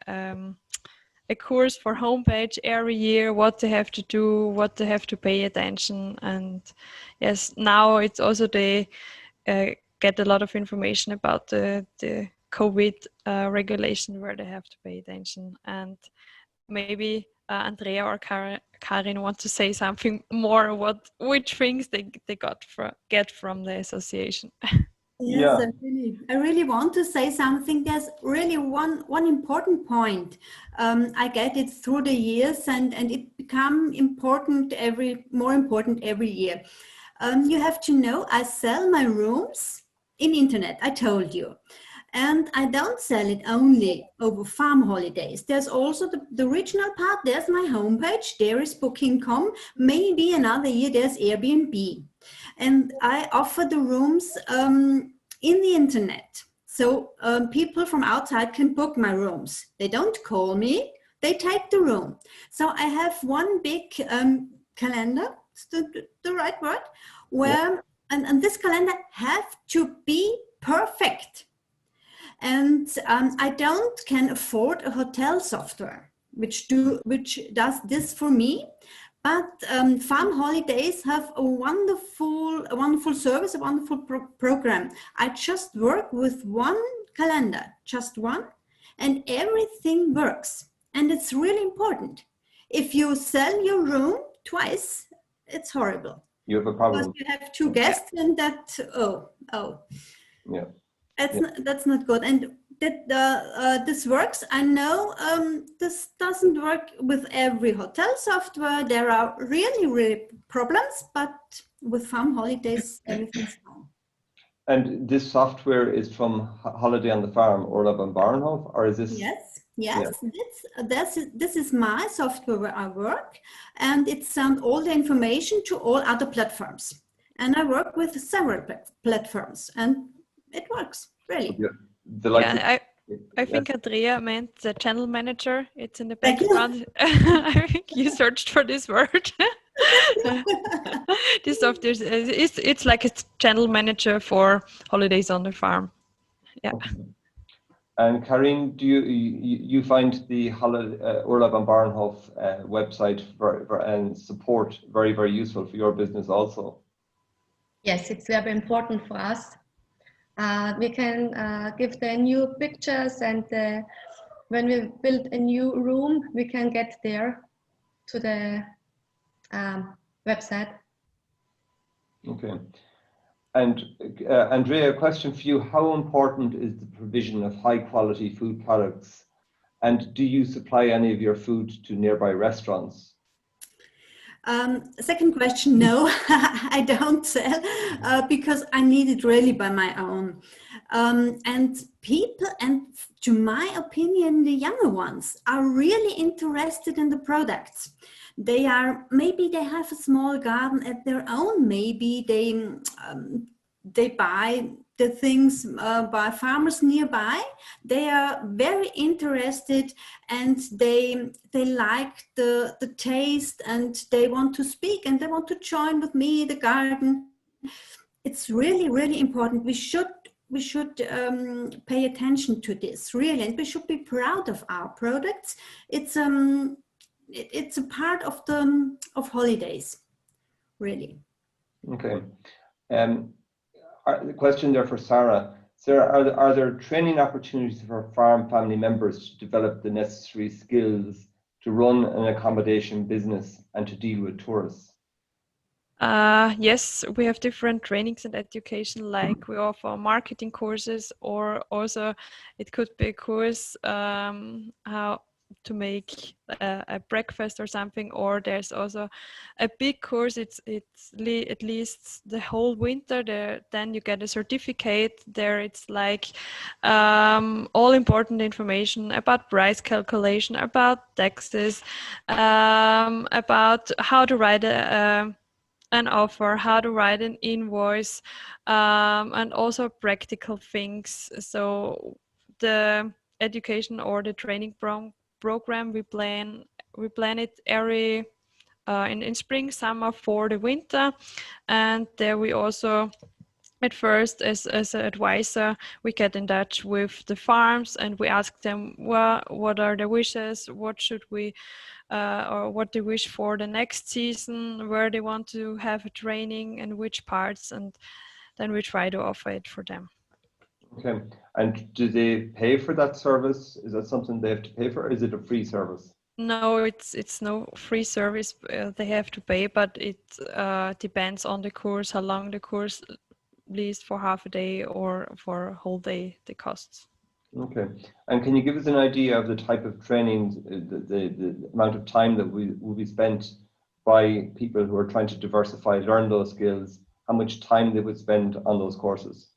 course for homepage every year, what they have to do, what they have to pay attention. And yes, now it's also they get a lot of information about the COVID regulation where they have to pay attention. And maybe Andrea or Karin want to say something more, which things they get from the association. Yes, I really want to say something. There's really one important point. I get it through the years, and it become more important every year. You have to know, I sell my rooms in internet, I told you. And I don't sell it only over farm holidays. There's also the regional part. There's my homepage. There is Booking.com. Maybe another year there's Airbnb. And I offer the rooms in the internet. So people from outside can book my rooms. They don't call me. They take the room. So I have one big calendar, the right word, where, and this calendar have to be perfect. And I can afford a hotel software which does this for me. But farm holidays have a wonderful service, a wonderful program. I just work with one calendar, just one, and everything works. And it's really important. If you sell your room twice, it's horrible. You have a problem. Because you have two guests, and that, oh. Yeah. That's not good. And that this works. I know this doesn't work with every hotel software. There are really problems, but with farm holidays, everything's fine. And this software is from Holiday on the Farm, Orlab and Barnhof, or is this? Yes. This is my software where I work, and it sends all the information to all other platforms. And I work with several platforms, and it works really. I think Andrea meant the channel manager. It's in the Thank you. background. I think you searched for this word. This software it's like a channel manager for Holidays on the Farm. Yeah. Okay. And Karin, do you find the Orlab and Barnhof website and support very useful for your business also? Yes, it's very important for us. We can give the new pictures, and when we build a new room, we can get there to the website. Okay. And Andrea, a question for you. How important is the provision of high quality food products? And do you supply any of your food to nearby restaurants? Second question, no, I don't sell because I need it really by my own. And people, and to my opinion, the younger ones are really interested in the products. Maybe they have a small garden at their own. Maybe they buy the things by farmers nearby. They are very interested, and they like the taste, and they want to speak, and they want to join with me in the garden. It's really important. We should pay attention to this, really, and we should be proud of our products. It's a part of holidays, really. Okay. The question there for Sarah. Sarah, are there training opportunities for farm family members to develop the necessary skills to run an accommodation business and to deal with tourists? Yes, we have different trainings and education, like we offer marketing courses, or also it could be a course how to make a breakfast or something, or there's also a big course. It's at least the whole winter there. Then you get a certificate there. It's like all important information about price calculation, about taxes, about how to write an offer, how to write an invoice, and also practical things. So the education or the training program, we plan it every in spring, summer, for the winter, and there we also, at first, as an advisor, we get in touch with the farms and we ask them what are their wishes, what should we or what they wish for the next season, where they want to have a training and which parts, and then we try to offer it for them. Okay. And do they pay for that service? Is that something they have to pay for, or is it a free service? No, it's no free service. They have to pay, but it depends on the course, how long the course, at least for half a day or for a whole day, the costs. Okay. And can you give us an idea of the type of training, the amount of time that will be spent by people who are trying to diversify, learn those skills, how much time they would spend on those courses?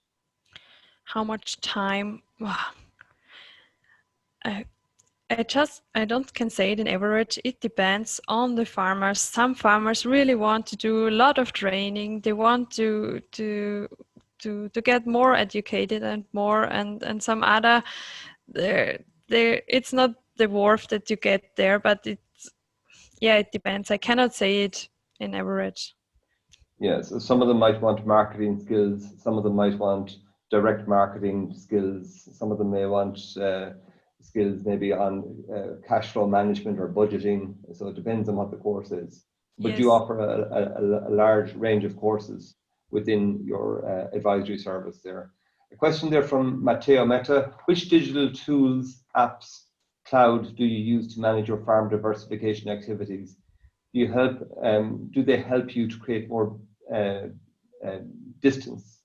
How much time? I don't can say it in average. It depends on the farmers. Some farmers really want to do a lot of training. They want to get more educated and more, and some other, it's not the worth that you get there, but it depends. I cannot say it in average. Yes, so some of them might want marketing skills, some of them might want direct marketing skills, some of them may want skills maybe on cash flow management or budgeting. So it depends on what the course is. But Yes. you offer a large range of courses within your advisory service there. A question there from Matteo Meta. Which digital tools, apps, cloud do you use to manage your farm diversification activities? Do they help you to create more distance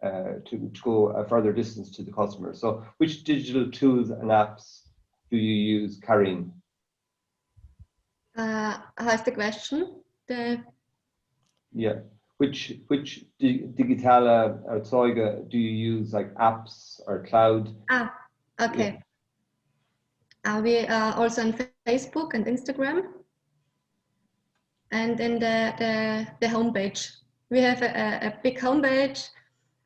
to go a further distance to the customer. So which digital tools and apps do you use, Karin? How's the question? Yeah. Which digitale Erzeuger do you use, like apps or cloud? Okay. We are also on Facebook and Instagram, and in the homepage. We have a big homepage.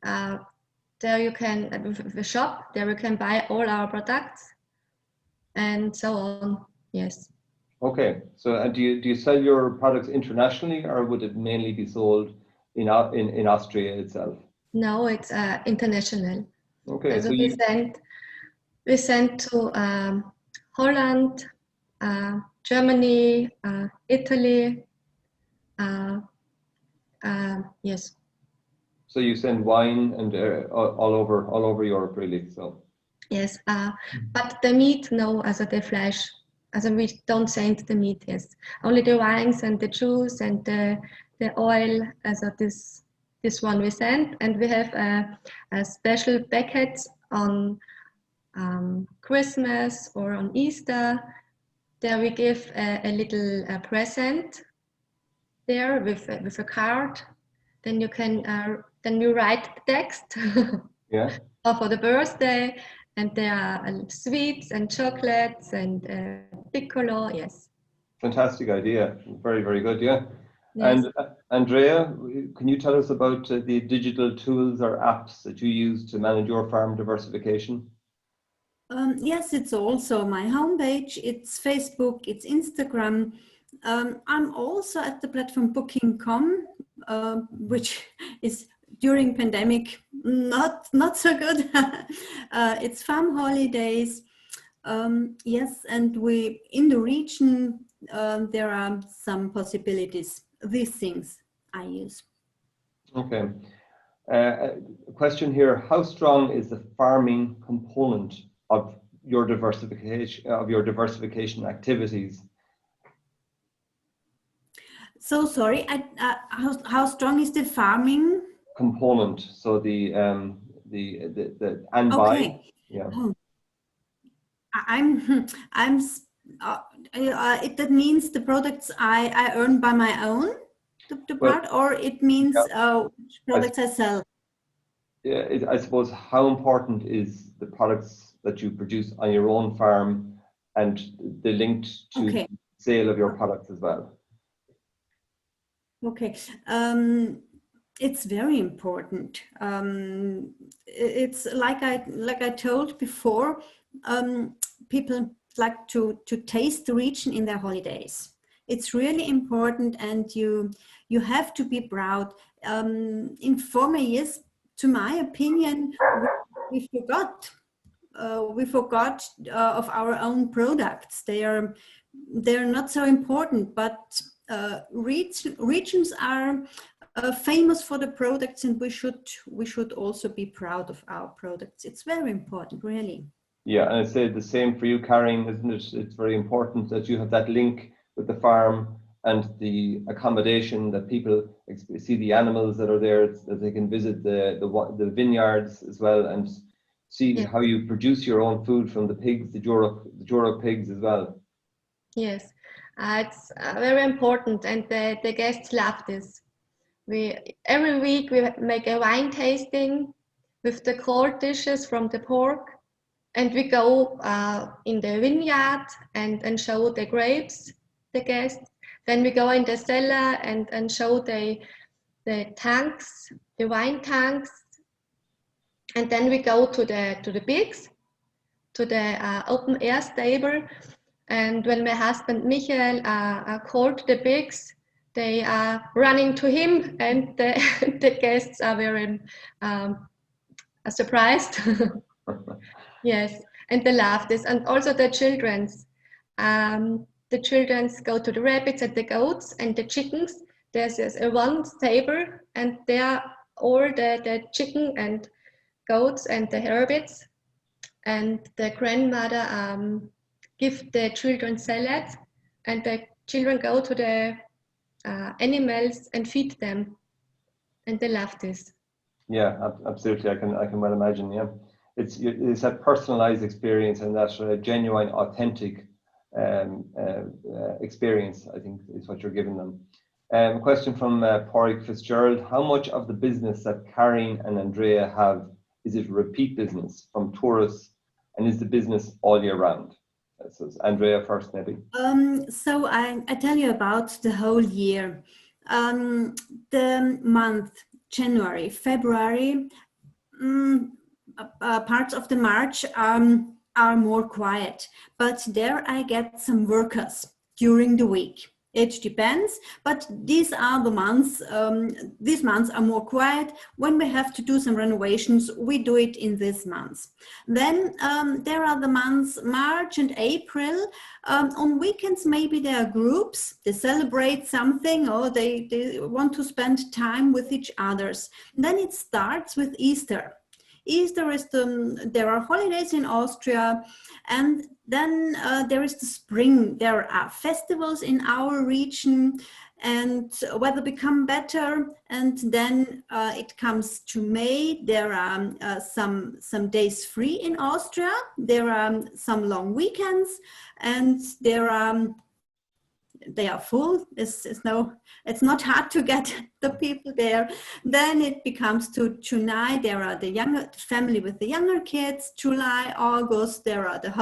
There you can, the shop, there you can buy all our products and so on. Yes. Okay. So do you sell your products internationally, or would it mainly be sold in Austria itself? No, it's international. Okay. So So we sent to Holland, Germany, Italy. Yes. So you send wine and all over Europe, really. So Yes, but the meat, no, also the flesh. Also we don't send the meat, yes. Only the wines and the juice and the oil, also this one we send. And we have a special packets on Christmas or on Easter. There we give a little present there with a card. Then you can then you write the text yeah. or for the birthday, and there are sweets and chocolates and piccolo. Yes. Fantastic idea. Very, very good. Yeah. Yes. And Andrea, can you tell us about the digital tools or apps that you use to manage your farm diversification? Yes, it's also my homepage, it's Facebook, it's Instagram. I'm also at the platform Booking.com, which is during pandemic not so good. It's farm holidays. Yes, and we in the region there are some possibilities. These things I use. Okay. A question here: how strong is the farming component of your diversification activities? So sorry, how strong is the farming component? So the and okay. buy. Yeah. Oh. That means the products I earn by my own, the Well, part, or it means which products I sell. Yeah, I suppose how important is the products that you produce on your own farm and the linked to Okay. sale of your products as well? Okay. It's very important. It's like I told before, people like to taste the region in their holidays. It's really important, and you have to be proud. In former years, to my opinion, we forgot of our own products. They're not so important, but regions are famous for the products, and we should also be proud of our products. It's very important, really. Yeah, and I'd say the same for you, Karin, isn't it? It's very important that you have that link with the farm and the accommodation, that people see the animals that are there, that they can visit the vineyards as well, and see how you produce your own food from the pigs, the Jura pigs as well. Yes, it's very important, and the guests love this. Every week we make a wine tasting with the cold dishes from the pork, and we go in the vineyard and show the grapes, the guests. Then we go in the cellar and show the tanks, the wine tanks, and then we go to the pigs, to the open air stable. And when my husband Michael called the pigs, they are running to him, and the guests are very surprised. Yes, and they love this, and also the children's. The children's go to the rabbits and the goats and the chickens. There's a one stable, and there are all the chicken and goats and the rabbits, and the grandmother give the children salad, and the children go to the animals and feed them, and they love this. Yeah, absolutely. I can well imagine. Yeah, it's that personalized experience and that genuine, authentic experience, I think, is what you're giving them. Question from Pádraig Fitzgerald: how much of the business that Karin and Andrea have is it repeat business from tourists, and is the business all year round? So it's Andrea first, maybe. So I tell you about the whole year. The month January, February, parts of the March are more quiet, but there I get some workers during the week. It depends, but these are the months. These months are more quiet. When we have to do some renovations, we do it in these months. Then there are the months March and April. On weekends, maybe there are groups. They celebrate something, or they want to spend time with each others. Then it starts with Easter. Easter is there are holidays in Austria, and then there is the spring. There are festivals in our region, and weather become better. And then it comes to May. There are some days free in Austria. There are some long weekends, and they are full. It's not hard to get the people there. Then it becomes to July. There are the younger family with the younger kids. July, August, there are the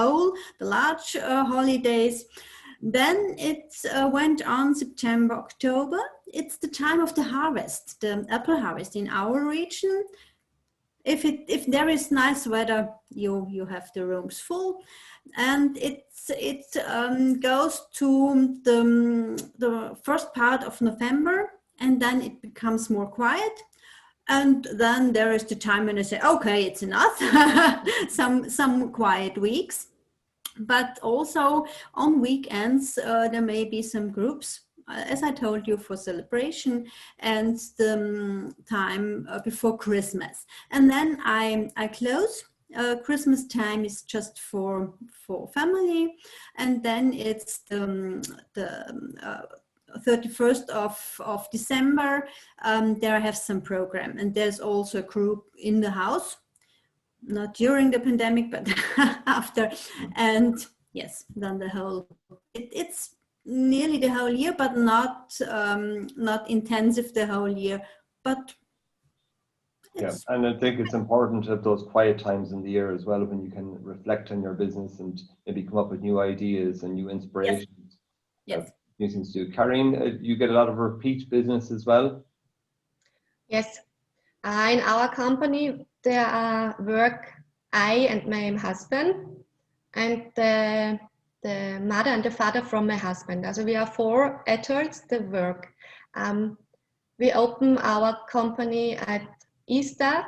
large holidays. Then it went on September, October. It's the time of the harvest, the apple harvest in our region. If there is nice weather, you have the rooms full, and it goes to the first part of November, and then it becomes more quiet, and then there is the time when I say, okay, it's enough. some quiet weeks, but also on weekends there may be some groups, as I told you, for celebration and the time before Christmas. And then I close. Christmas time is just for family, and then it's the 31st of December. There I have some program, and there's also a group in the house, not during the pandemic, but after. And yes, then it's nearly the whole year, but not intensive the whole year. But yeah, and I think it's important to have those quiet times in the year as well, when you can reflect on your business and maybe come up with new ideas and new inspirations. Yes. New things to do. Karin, you get a lot of repeat business as well? Yes. In our company, there work I and my husband, and the mother and the father from my husband. Also we are 4 adults that work. We open our company at Easter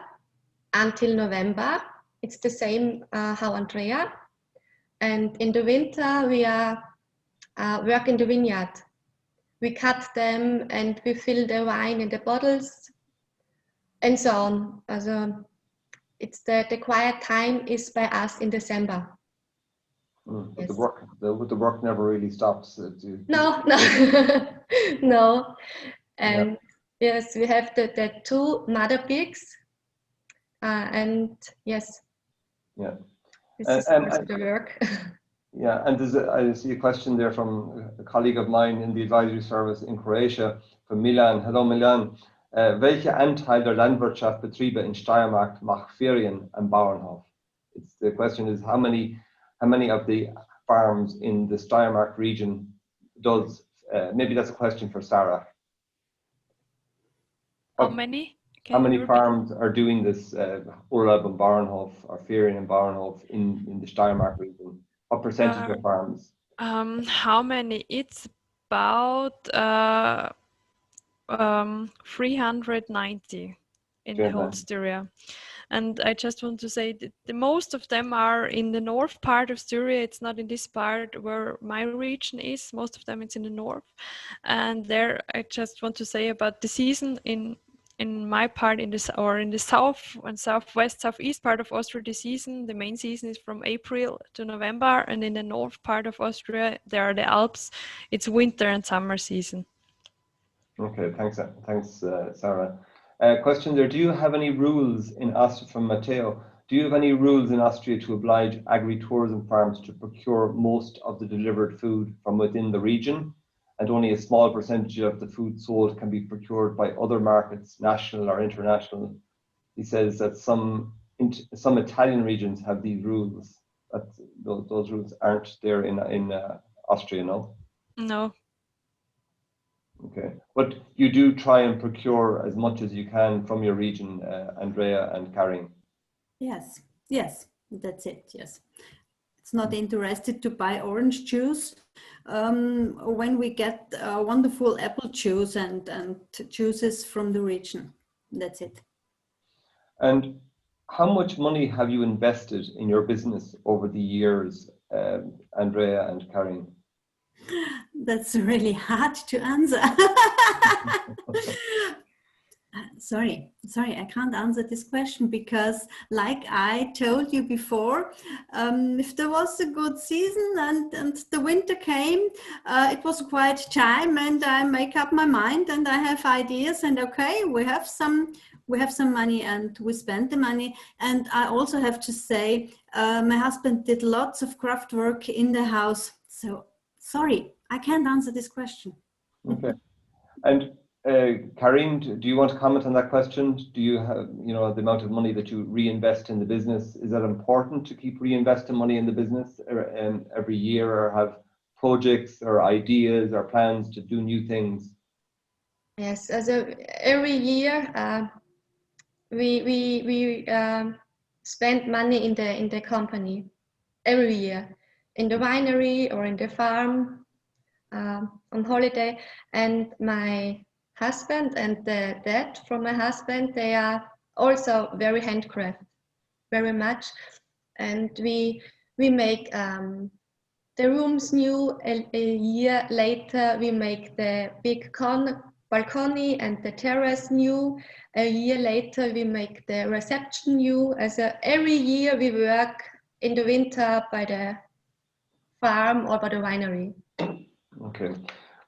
until November. It's the same how Andrea. And in the winter we are work in the vineyard. We cut them and we fill the wine in the bottles and so on. Also it's the quiet time is by us in December. But Yes. the work never really stops. No. No. And yes, we have the 2 mother pigs, and yes. Yeah. This is also the work. Yeah, and I see a question there from a colleague of mine in the advisory service in Croatia, from Milan. Hello, Milan. Welche Anteil der Landwirtschaftsbetriebe in Steiermark macht Ferien am Bauernhof? The question is how many of the farms in the Steiermark region does, maybe that's a question for Sarah. How many? How many farms are doing this Urlaub am Bauernhof or Ferien am Bauernhof in the Steiermark region? What percentage of farms? How many? It's about 390 in the whole Styria. And I just want to say that the most of them are in the north part of Styria. It's not in this part where my region is. Most of them it's in the north. And there I just want to say about the season in my part in the south and southwest, southeast part of Austria, the main season is from April to November, and in the north part of Austria, there are the Alps. It's winter and summer season. Okay, thanks, Sarah. Question there, do you have any rules in Austria, from Matteo, do you have any rules in Austria to oblige agri-tourism farms to procure most of the delivered food from within the region, and only a small percentage of the food sold can be procured by other markets, national or international? He says that some Italian regions have these rules, but those rules aren't there in Austria, no? No. Okay, but you do try and procure as much as you can from your region, Andrea and Karin. Yes, yes, that's it. Yes, it's not interested to buy orange juice when we get wonderful apple juice and juices from the region. That's it. And how much money have you invested in your business over the years, Andrea and Karin? That's really hard to answer. Sorry, I can't answer this question because, like I told you before, if there was a good season and the winter came, it was quite time, and I make up my mind and I have ideas, and okay, we have some money and we spend the money. And I also have to say, my husband did lots of craft work in the house. So sorry, I can't answer this question. Okay, and Karin, do you want to comment on that question? Do you have, the amount of money that you reinvest in the business, is that important to keep reinvesting money in the business every year, or have projects or ideas or plans to do new things? Yes, every year we spend money in the company every year, in the winery or in the farm, on holiday. And my husband and the dad from my husband, they are also very handcraft, very much. And we make the rooms new. A year later, we make the big balcony and the terrace new. A year later, we make the reception new. Every year we work in the winter by the farm or by the winery. Okay,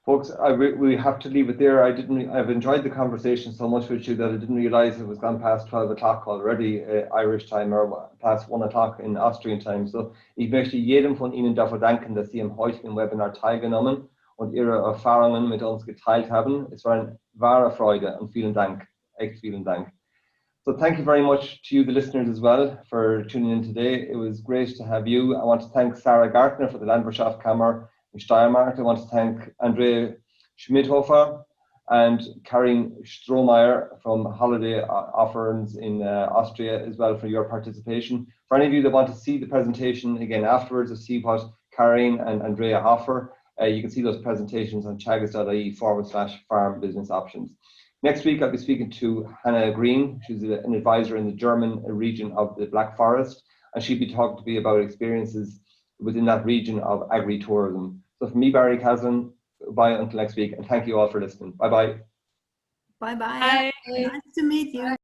folks, we have to leave it there. I've enjoyed the conversation so much with you that I didn't realize it was gone past 12 o'clock already, Irish time, or past 1 o'clock in Austrian time. So ich möchte jedem von Ihnen dafür danken, dass Sie am heutigen Webinar teilgenommen und Ihre Erfahrungen mit uns geteilt haben. Es war eine wahre Freude und vielen Dank, echt vielen Dank. So thank you very much to you, the listeners, as well, for tuning in today. It was great to have you. I want to thank Sarah Gartner for the Landwirtschaftskammer in Steiermark. I want to thank Andrea Schmidhofer and Karin Strohmeier from Holiday Offerings in Austria as well for your participation. For any of you that want to see the presentation again afterwards, or see what Karin and Andrea offer, you can see those presentations on teagasc.ie/farm business options. Next week, I'll be speaking to Hannah Green. She's an advisor in the German region of the Black Forest, and she'll be talking to me about experiences within that region of agri-tourism. So from me, Barry Caslin, bye until next week, and thank you all for listening. Bye-bye. Bye-bye. Bye. Nice to meet you.